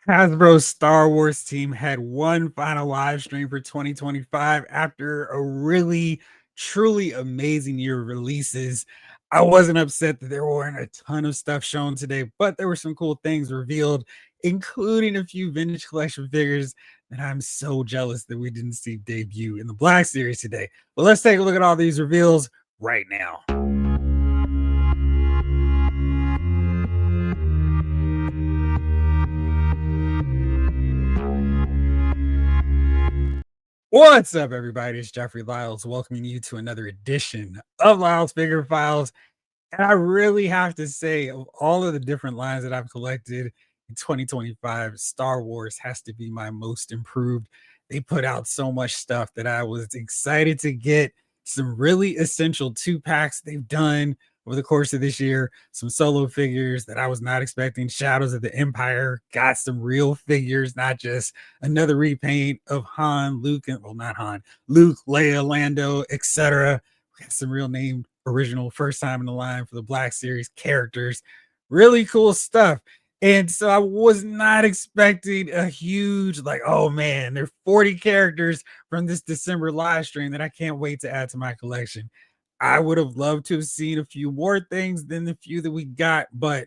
Hasbro's Star Wars team had one final live stream for 2025 after a really, truly amazing year of releases. I wasn't upset that there weren't a ton of stuff shown today, but there were some cool things revealed, including a few vintage collection figures that I'm so jealous that we didn't see debut in the Black Series today. But let's take a look at all these reveals right now. What's up, everybody? It's Jeffrey Lyles welcoming you to another edition of Lyles Figure Files. And I really have to say, of all of the different lines that I've collected in 2025, Star Wars has to be my most improved. They put out so much stuff that I was excited to get. Some really essential 2-packs they've done over the course of this year. Some solo figures that I was not expecting. Shadows of the Empire got some real figures, not just another repaint of Han, Luke, and well, not Han, Luke, Leia, Lando, etc. We got some real name original first time in the line for the Black Series characters. Really cool stuff. And so I was not expecting a huge, like, oh man, there are 40 characters from this December live stream that I can't wait to add to my collection. I would have loved to have seen a few more things than the few that we got, but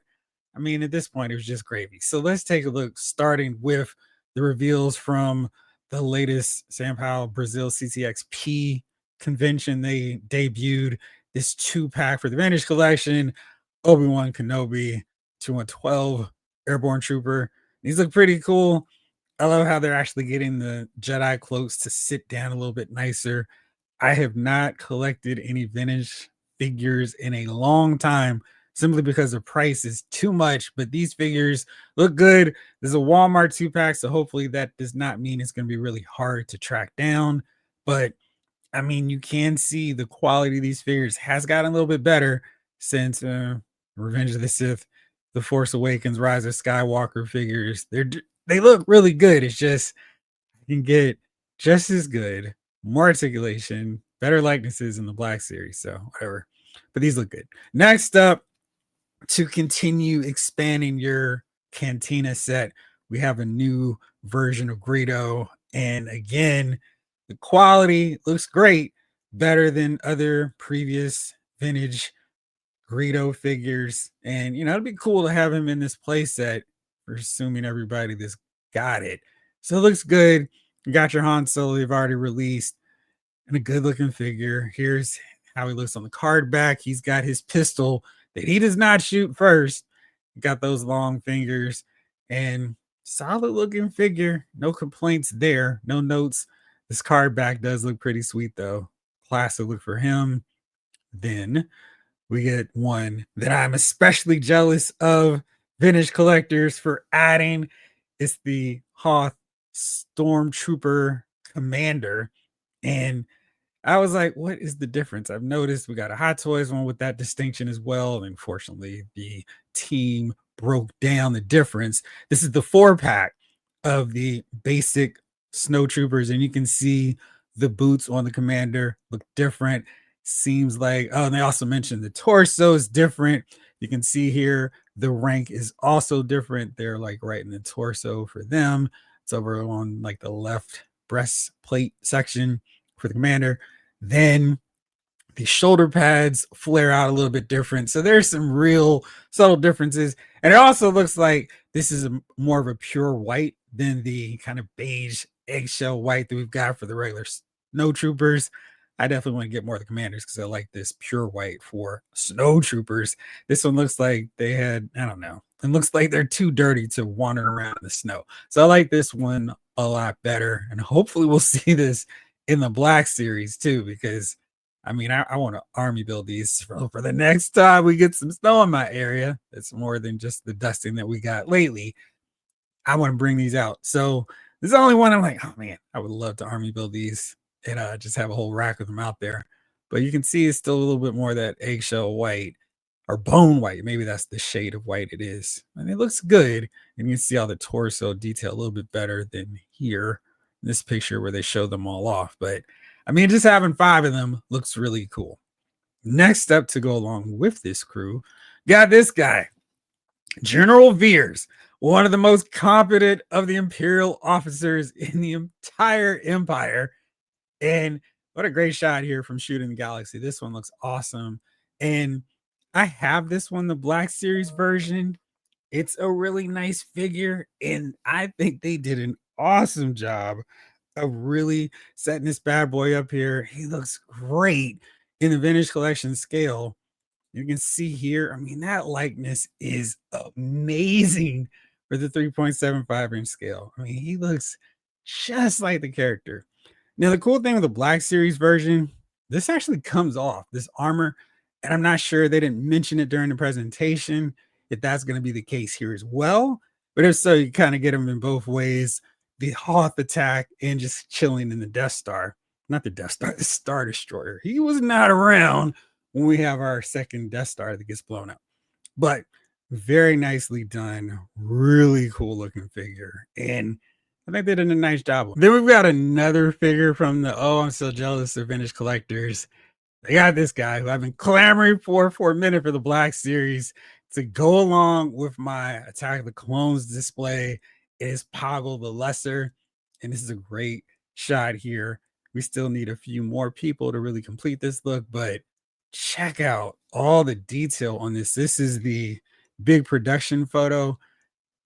I mean, at this point, it was just gravy. So let's take a look, starting with the reveals from the latest Sam Powell Brazil CCXP convention. They debuted this 2-pack for the Vintage Collection, Obi-Wan Kenobi, 212 Airborne Trooper. These look pretty cool. I love how they're actually getting the Jedi cloaks to sit down a little bit nicer. I have not collected any vintage figures in a long time simply because the price is too much, but these figures look good. There's a Walmart 2-pack, so hopefully that does not mean it's going to be really hard to track down. But I mean, you can see the quality of these figures has gotten a little bit better since Revenge of the Sith, The Force Awakens, Rise of Skywalker figures. They look really good. It's just you can get just as good, more articulation, better likenesses in the Black Series. So whatever. But these look good. Next up, to continue expanding your Cantina set, we have a new version of Greedo. And again, the quality looks great, better than other previous vintage Greedo figures. And, you know, it'd be cool to have him in this playset, for assuming everybody that's got it. So it looks good. You got your Han Solo you've already released, and a good looking figure. Here's how he looks on the card back. He's got his pistol that he does not shoot first. Got those long fingers and solid looking figure. No complaints there. No notes. This card back does look pretty sweet though. Classic look for him. Then we get one that I'm especially jealous of vintage collectors for adding. It's the Hoth Stormtrooper Commander. And I was like, what is the difference? I've noticed we got a Hot Toys one with that distinction as well. And unfortunately, the team broke down the difference. This is the 4-pack of the basic Snow Troopers, and you can see the boots on the Commander look different. Seems like, oh, and they also mentioned the torso is different. You can see here the rank is also different. They're like right in the torso for them. It's over on like the left breastplate section for the Commander. Then the shoulder pads flare out a little bit different. So there's some real subtle differences. And it also looks like this is more of a pure white than the kind of beige eggshell white that we've got for the regular Snow Troopers. I definitely want to get more of the Commanders because I like this pure white for Snow Troopers. This one looks like they had, I don't know, it looks like they're too dirty to wander around in the snow. So I like this one a lot better. And hopefully we'll see this in the Black Series too, because I mean, I want to army build these for the next time we get some snow in my area. It's more than just the dusting that we got lately. I want to bring these out. So there's only one I'm like, oh man, I would love to army build these and just have a whole rack of them out there. But you can see it's still a little bit more of that eggshell white or bone white. Maybe that's the shade of white it is. And it looks good. And you can see all the torso detail a little bit better than here in this picture where they show them all off. But I mean, just having 5 of them looks really cool. Next up to go along with this crew, got this guy, General Veers, one of the most competent of the Imperial officers in the entire empire. And what a great shot here from Shooting the Galaxy. This one looks awesome. And I have this one, the Black Series version. It's a really nice figure. And I think they did an awesome job of really setting this bad boy up here. He looks great in the vintage collection scale. You can see here, I mean, that likeness is amazing for the 3.75-inch scale. I mean, he looks just like the character. Now, the cool thing with the Black Series version, this actually comes off, this armor, and I'm not sure they didn't mention it during the presentation, if that's gonna be the case here as well, but if so, you kinda get them in both ways, the Hoth attack and just chilling in the Death Star. Not the Death Star, the Star Destroyer. He was not around when we have our second Death Star that gets blown up, but very nicely done, really cool looking figure, and I think they did a nice job. Then we've got another figure from the "Oh, I'm so jealous" of vintage collectors. They got this guy who I've been clamoring for a minute for the Black Series to go along with my Attack of the Clones display. It is Poggle the Lesser, and this is a great shot here. We still need a few more people to really complete this look, but check out all the detail on this. This is the big production photo,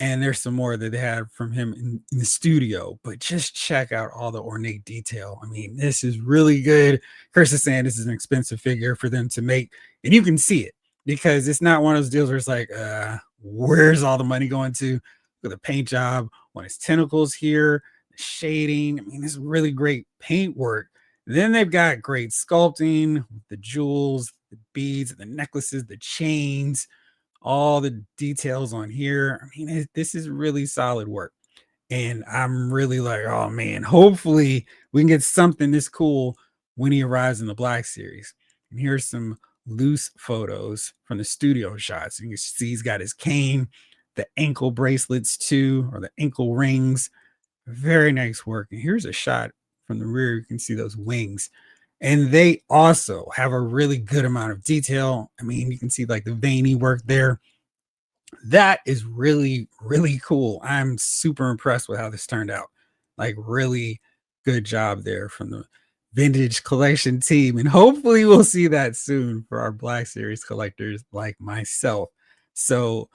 and there's some more that they had from him in the studio, but just check out all the ornate detail. I mean, this is really good. Chris is saying this is an expensive figure for them to make, and you can see it because it's not one of those deals where it's like, where's all the money going to? Look at the paint job on his tentacles here, the shading. I mean, it's really great paint work. Then they've got great sculpting, the jewels, the beads, the necklaces, the chains, all the details on here. I mean, this is really solid work. And I'm really like, oh man, hopefully we can get something this cool when he arrives in the Black Series. And here's some loose photos from the studio shots. You can see he's got his cane, the ankle bracelets too, or the ankle rings. Very nice work. And here's a shot from the rear. You can see those wings. And they also have a really good amount of detail. I mean, you can see like the veiny work there. That is really, really cool. I'm super impressed with how this turned out. Like, really good job there from the vintage collection team. And hopefully, we'll see that soon for our Black Series collectors like myself. So,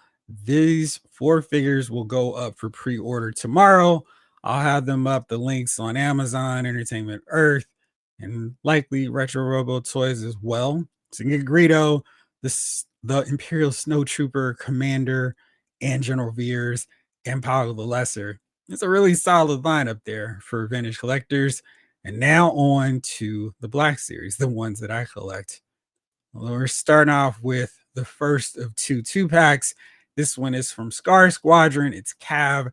these four figures will go up for pre order tomorrow. I'll have them up, the links on Amazon, Entertainment Earth, and likely Retro Robo Toys as well. So, you can get Greedo, the Imperial Snowtrooper Commander, and General Veers, and Paolo the Lesser. It's a really solid lineup there for vintage collectors. And now on to the Black Series, the ones that I collect. Well, we're starting off with the first of two packs. This one is from Scar Squadron. It's Cav,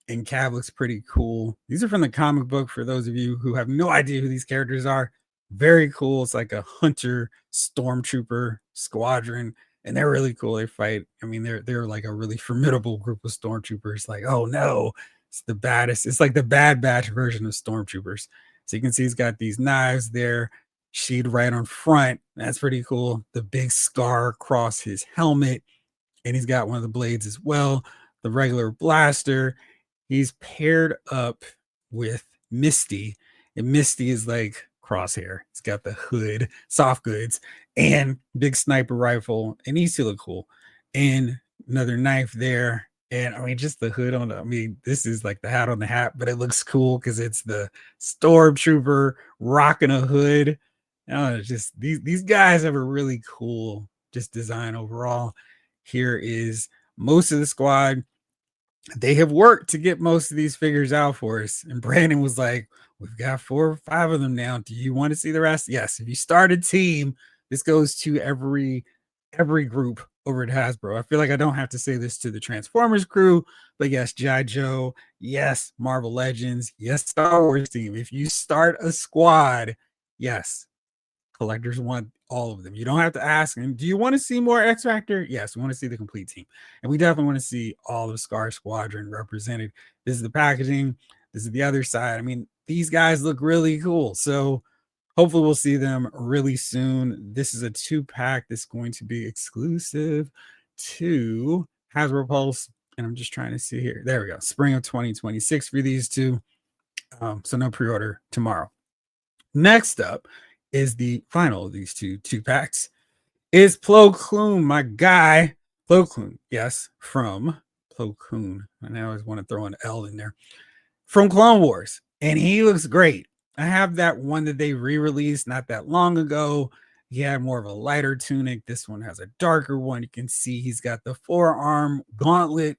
and Cav looks pretty cool. These are from the comic book for those of you who have no idea who these characters are. Very cool. It's like a hunter stormtrooper squadron, and they're really cool. They fight. I mean, they're like a really formidable group of stormtroopers. Like, oh no, it's the baddest. It's like the Bad Batch version of stormtroopers. So you can see he's got these knives there, sheet right on front. That's pretty cool. The big scar across his helmet, and he's got one of the blades as well. The regular blaster. He's paired up with Misty, and Misty is like Crosshair. He's got the hood, soft goods, and big sniper rifle, and he's still look cool. And another knife there. And I mean, just the hood on the, I mean, this is like the hat on the hat, but it looks cool because it's the stormtrooper rocking a hood. Just these guys have a really cool just design overall. Here is most of the squad. They have worked to get most of these figures out for us. And Brandon was like, we've got 4 or 5 of them now. Do you want to see the rest? Yes. If you start a team, this goes to every group over at Hasbro. I feel like I don't have to say this to the Transformers crew, but yes, G.I. Joe, yes, Marvel Legends, yes, Star Wars team. If you start a squad, yes, collectors want all of them. You don't have to ask them, do you want to see more X Factor? Yes, we want to see the complete team. And we definitely want to see all of Scar Squadron represented. This is the packaging. This is the other side. I mean, these guys look really cool. So hopefully we'll see them really soon. This is a 2-pack that's going to be exclusive to Hasbro Pulse and I'm just trying to see here. There we go. Spring of 2026 for these two. So no pre-order tomorrow. Next up is the final of these two packs. Is Plo Koon, my guy. Plo Koon, yes, from Plo Koon. And I always want to throw an L in there. From Clone Wars. And he looks great. I have that one that they re-released not that long ago. He had more of a lighter tunic. This one has a darker one. You can see he's got the forearm gauntlet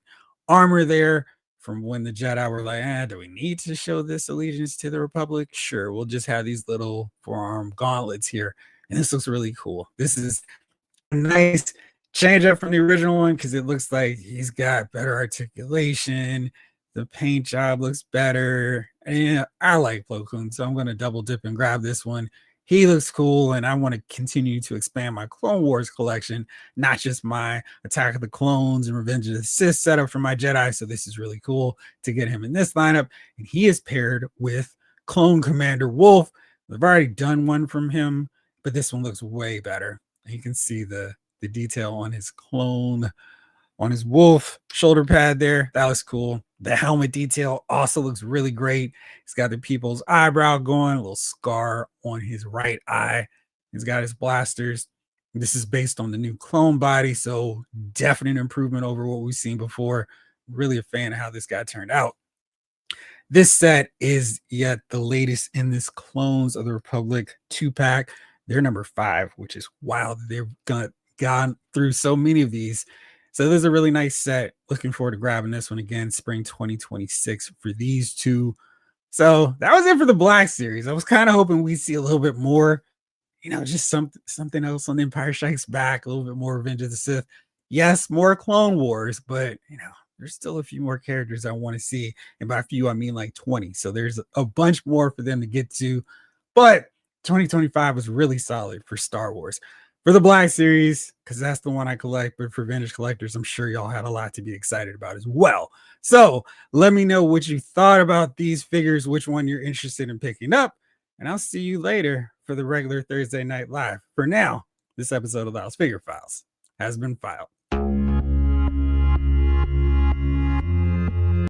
armor there from when the Jedi were like, do we need to show this allegiance to the Republic? Sure, we'll just have these little forearm gauntlets here. And this looks really cool. This is a nice change up from the original one because it looks like he's got better articulation. The paint job looks better. And I like Plo Koon, so I'm going to double dip and grab this one. He looks cool, and I want to continue to expand my Clone Wars collection, not just my Attack of the Clones and Revenge of the Sith setup for my Jedi. So this is really cool to get him in this lineup. And he is paired with Clone Commander Wolf. I've already done one from him, but this one looks way better. You can see the detail on his clone, on his wolf shoulder pad there. That looks cool. The helmet detail also looks really great. He's got the people's eyebrow going, a little scar on his right eye. He's got his blasters. This is based on the new clone body, so definite improvement over what we've seen before. Really a fan of how this guy turned out. This set is yet the latest in this Clones of the Republic 2-pack. They're number 5, which is wild. They've gone through so many of these. So this is a really nice set. Looking forward to grabbing this one again, spring 2026 for these two. So that was it for the Black Series. I was kind of hoping we'd see a little bit more, just something else on the Empire Strikes Back, a little bit more Revenge of the Sith. Yes, more Clone Wars, but there's still a few more characters I want to see. And by a few, I mean like 20. So there's a bunch more for them to get to. But 2025 was really solid for Star Wars. For the Black Series, because that's the one I collect, but for vintage collectors, I'm sure y'all had a lot to be excited about as well. So let me know what you thought about these figures, which one you're interested in picking up, and I'll see you later for the regular Thursday Night Live. For now, this episode of Lyle's Figure Files has been filed.